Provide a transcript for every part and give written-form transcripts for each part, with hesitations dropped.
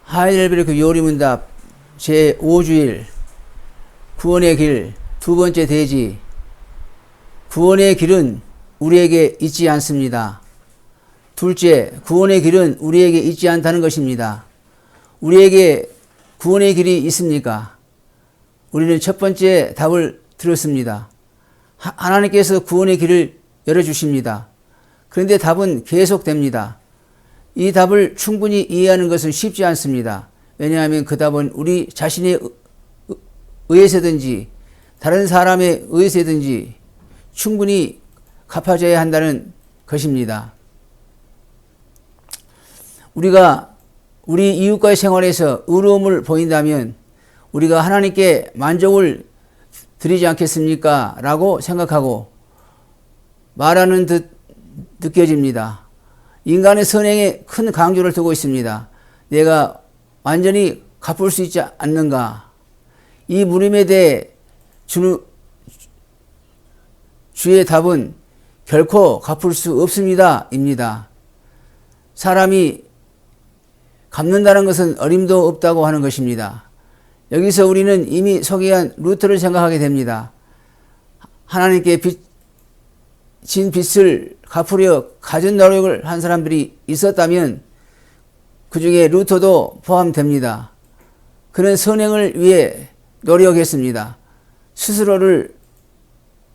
하이델베르크 요리문답 제5주일 구원의 길 두 번째 대지. 구원의 길은 우리에게 있지 않습니다. 둘째, 구원의 길은 우리에게 있지 않다는 것입니다. 우리에게 구원의 길이 있습니까? 우리는 첫 번째 답을 들었습니다. 하나님께서 구원의 길을 열어주십니다. 그런데 답은 계속됩니다. 이 답을 충분히 이해하는 것은 쉽지 않습니다. 왜냐하면 그 답은 우리 자신의 의에서든지 다른 사람의 의에서든지 충분히 갚아줘야 한다는 것입니다. 우리가 우리 이웃과의 생활에서 의로움을 보인다면 우리가 하나님께 만족을 드리지 않겠습니까? 라고 생각하고 말하는 듯 느껴집니다. 인간의 선행에 큰 강조를 두고 있습니다. 내가 완전히 갚을 수 있지 않는가? 이 물음에 대해 주의 답은 결코 갚을 수 없습니다. 입니다. 사람이 갚는다는 것은 어림도 없다고 하는 것입니다. 여기서 우리는 이미 소개한 루터를 생각하게 됩니다. 하나님께 진 빚을 갚으려 갖은 노력을 한 사람들이 있었다면 그 중에 루터도 포함됩니다. 그는 선행을 위해 노력했습니다. 스스로를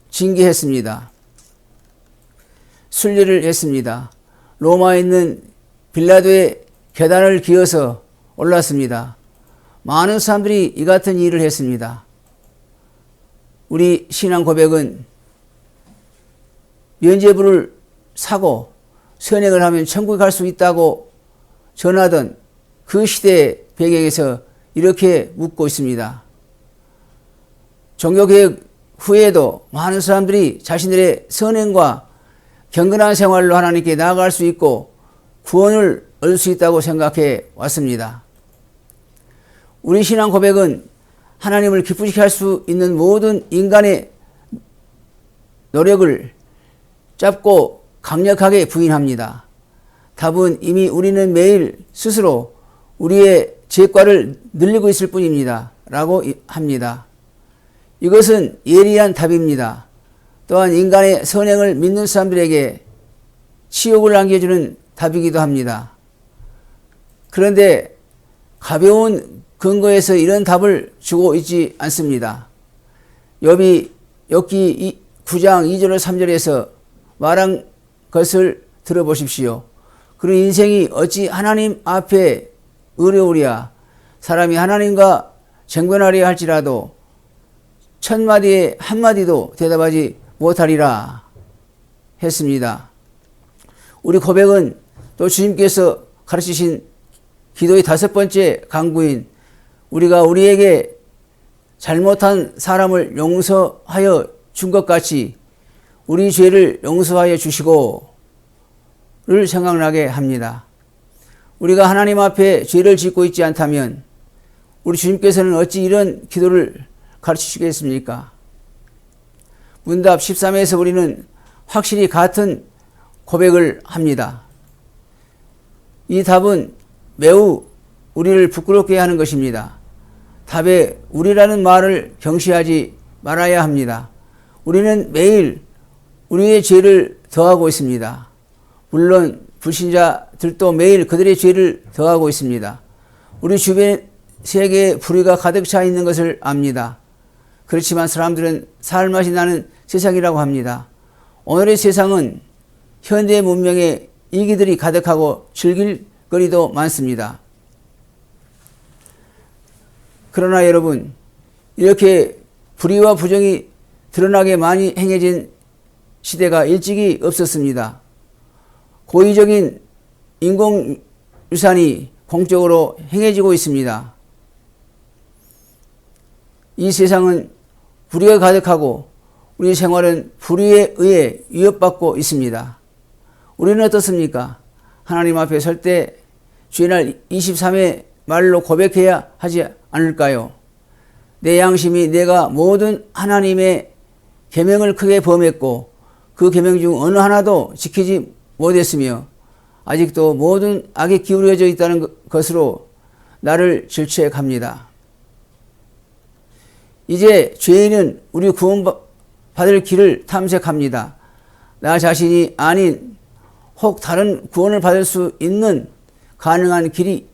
징계했습니다. 순례를 했습니다. 로마에 있는 빌라도의 계단을 기어서 올랐습니다. 많은 사람들이 이 같은 일을 했습니다. 우리 신앙 고백은 면죄부를 사고 선행을 하면 천국에 갈 수 있다고 전하던 그 시대의 배경에서 이렇게 묻고 있습니다. 종교개혁 후에도 많은 사람들이 자신들의 선행과 경건한 생활로 하나님께 나아갈 수 있고 구원을 얻을 수 있다고 생각해 왔습니다. 우리 신앙 고백은 하나님을 기쁘시게 할 수 있는 모든 인간의 노력을 짧고 강력하게 부인합니다. 답은 이미 우리는 매일 스스로 우리의 죄과를 늘리고 있을 뿐입니다. 라고 합니다. 이것은 예리한 답입니다. 또한 인간의 선행을 믿는 사람들에게 치욕을 안겨주는 답이기도 합니다. 그런데 가벼운 근거에서 이런 답을 주고 있지 않습니다. 욥기 9장 2절 3절에서 말한 것을 들어보십시오. 그런 인생이 어찌 하나님 앞에 어려우랴. 사람이 하나님과 정변하려 할지라도 1000마디에 한마디도 대답하지 못하리라 했습니다. 우리 고백은 또 주님께서 가르치신 기도의 5번째 강구인 우리가 우리에게 잘못한 사람을 용서하여 준 것 같이 우리 죄를 용서하여 주시고를 생각나게 합니다. 우리가 하나님 앞에 죄를 짓고 있지 않다면 우리 주님께서는 어찌 이런 기도를 가르치시겠습니까? 문답 13에서 우리는 확실히 같은 고백을 합니다. 이 답은 매우 우리를 부끄럽게 하는 것입니다. 답에 우리라는 말을 경시하지 말아야 합니다. 우리는 매일 우리의 죄를 더하고 있습니다. 물론 불신자들도 매일 그들의 죄를 더하고 있습니다. 우리 주변 세계에 불의가 가득 차 있는 것을 압니다. 그렇지만 사람들은 살맛이 나는 세상이라고 합니다. 오늘의 세상은 현대 문명의 이기들이 가득하고 즐길 거리도 많습니다. 그러나 여러분, 이렇게 불의와 부정이 드러나게 많이 행해진 시대가 일찍이 없었습니다. 고의적인 인공유산이 공적으로 행해지고 있습니다. 이 세상은 불의가 가득하고 우리 생활은 불의에 의해 위협받고 있습니다. 우리는 어떻습니까? 하나님 앞에 설 때 주의날 23회 말로 고백해야 하지 않을까요? 내 양심이 내가 모든 하나님의 계명을 크게 범했고 그 계명 중 어느 하나도 지키지 못했으며 아직도 모든 악에 기울여져 있다는 것으로 나를 질투해 갑니다. 이제 죄인은 우리 구원받을 길을 탐색합니다. 나 자신이 아닌 혹 다른 구원을 받을 수 있는 가능한 길이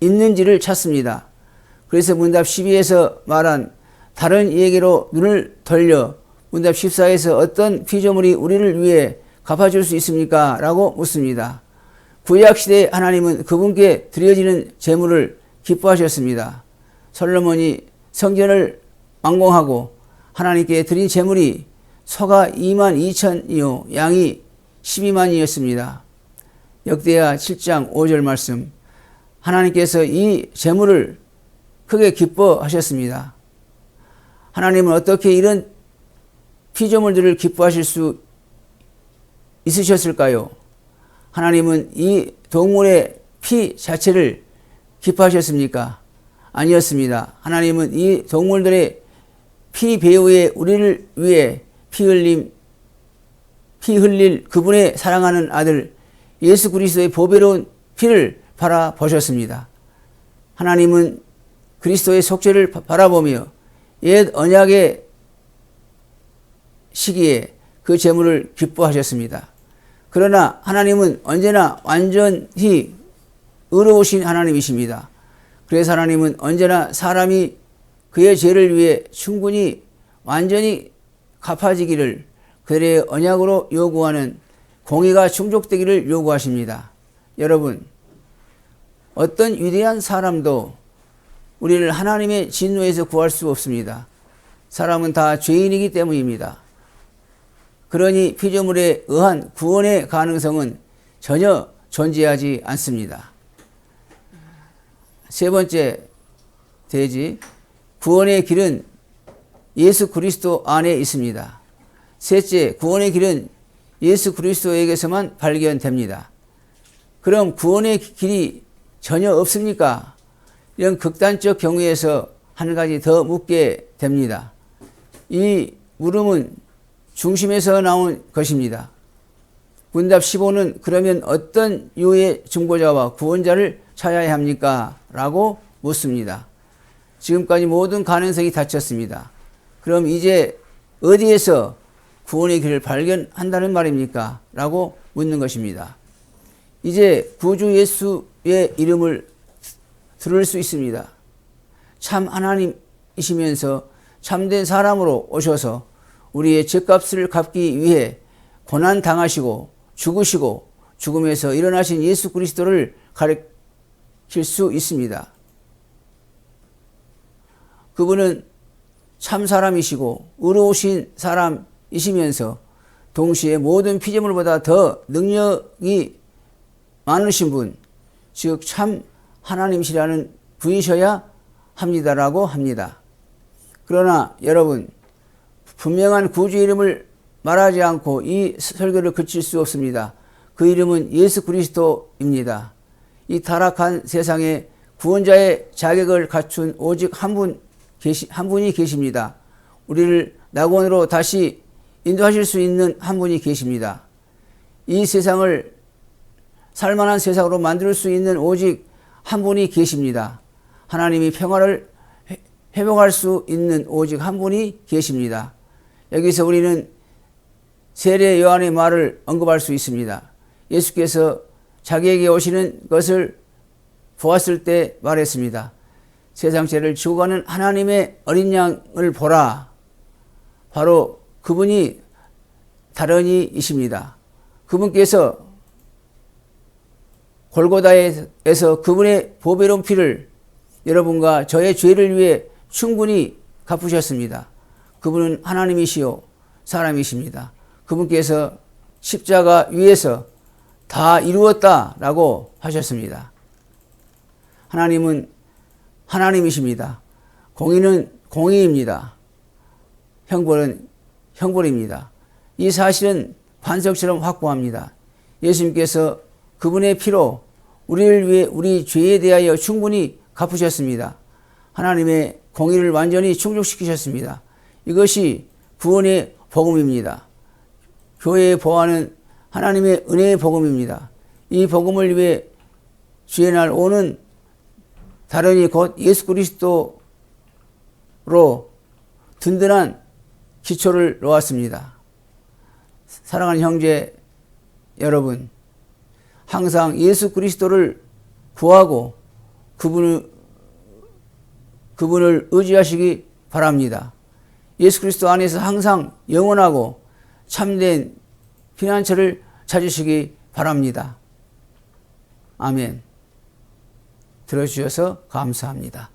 있는지를 찾습니다. 그래서 문답 12에서 말한 다른 이에게로 눈을 돌려 문답 14에서 어떤 피조물이 우리를 위해 갚아줄 수 있습니까? 라고 묻습니다. 구약시대에 하나님은 그분께 드려지는 제물을 기뻐하셨습니다. 솔로몬이 성전을 완공하고 하나님께 드린 제물이 소가 22,000이요 양이 12만이었습니다. 역대하 7장 5절 말씀, 하나님께서 이 제물을 크게 기뻐하셨습니다. 하나님은 어떻게 이런 피조물들을 기뻐하실 수 있으셨을까요? 하나님은 이 동물의 피 자체를 기뻐하셨습니까? 아니었습니다. 하나님은 이 동물들의 피 배후에 우리를 위해 피 흘릴 그분의 사랑하는 아들 예수 그리스도의 보배로운 피를 바라보셨습니다. 하나님은 그리스도의 속죄를 바라보며 옛 언약의 시기에 그 제물을 기뻐하셨습니다. 그러나 하나님은 언제나 완전히 의로우신 하나님이십니다. 그래서 하나님은 언제나 사람이 그의 죄를 위해 충분히 완전히 갚아지기를 그들의 언약으로 요구하는 공의가 충족되기를 요구하십니다. 여러분, 어떤 위대한 사람도 우리를 하나님의 진노에서 구할 수 없습니다. 사람은 다 죄인이기 때문입니다. 그러니 피조물에 의한 구원의 가능성은 전혀 존재하지 않습니다. 세 번째 대지, 구원의 길은 예수 그리스도 안에 있습니다. 셋째, 구원의 길은 예수 그리스도에게서만 발견됩니다. 그럼 구원의 길이 전혀 없습니까? 이런 극단적 경우에서 한 가지 더 묻게 됩니다. 이 물음은 중심에서 나온 것입니다. 문답 15는 그러면 어떤 유의 중보자와 구원자를 찾아야 합니까? 라고 묻습니다. 지금까지 모든 가능성이 닫혔습니다. 그럼 이제 어디에서 구원의 길을 발견한다는 말입니까? 라고 묻는 것입니다. 이제 구주 예수의 이름을 들을 수 있습니다. 참 하나님이시면서 참된 사람으로 오셔서 우리의 죄값을 갚기 위해 고난 당하시고 죽으시고 죽음에서 일어나신 예수 그리스도를 가리킬 수 있습니다. 그분은 참 사람이시고 의로우신 사람이시면서 동시에 모든 피조물보다 더 능력이 많으신 분, 즉 참 하나님이시라는 분이셔야 합니다라고 합니다. 그러나 여러분, 분명한 구주 이름을 말하지 않고 이 설교를 그칠 수 없습니다. 그 이름은 예수 그리스도입니다. 이 타락한 세상에 구원자의 자격을 갖춘 오직 한 분이 계십니다. 우리를 낙원으로 다시 인도하실 수 있는 한 분이 계십니다. 이 세상을 살만한 세상으로 만들 수 있는 오직 한 분이 계십니다. 하나님이 평화를 회복할 수 있는 오직 한 분이 계십니다. 여기서 우리는 세례 요한의 말을 언급할 수 있습니다. 예수께서 자기에게 오시는 것을 보았을 때 말했습니다. 세상 죄를 지고 가는 하나님의 어린 양을 보라. 바로 그분이 다른 이이십니다. 그분께서 골고다에서 그분의 보배로운 피를 여러분과 저의 죄를 위해 충분히 갚으셨습니다. 그분은 하나님이시요 사람이십니다. 그분께서 십자가 위에서 다 이루었다라고 하셨습니다. 하나님은 하나님이십니다. 공의는 공의입니다. 형벌은 형벌입니다. 이 사실은 반석처럼 확고합니다. 예수님께서 그분의 피로 우리를 위해 우리 죄에 대하여 충분히 갚으셨습니다. 하나님의 공의를 완전히 충족시키셨습니다. 이것이 구원의 복음입니다. 교회에 보하는 하나님의 은혜의 복음입니다. 이 복음을 위해 주의 날 오는 다른이 곧 예수 그리스도로 든든한 기초를 놓았습니다. 사랑하는 형제 여러분, 항상 예수 그리스도를 구하고 그분을 의지하시기 바랍니다. 예수 그리스도 안에서 항상 영원하고 참된 피난처를 찾으시기 바랍니다. 아멘. 들어주셔서 감사합니다.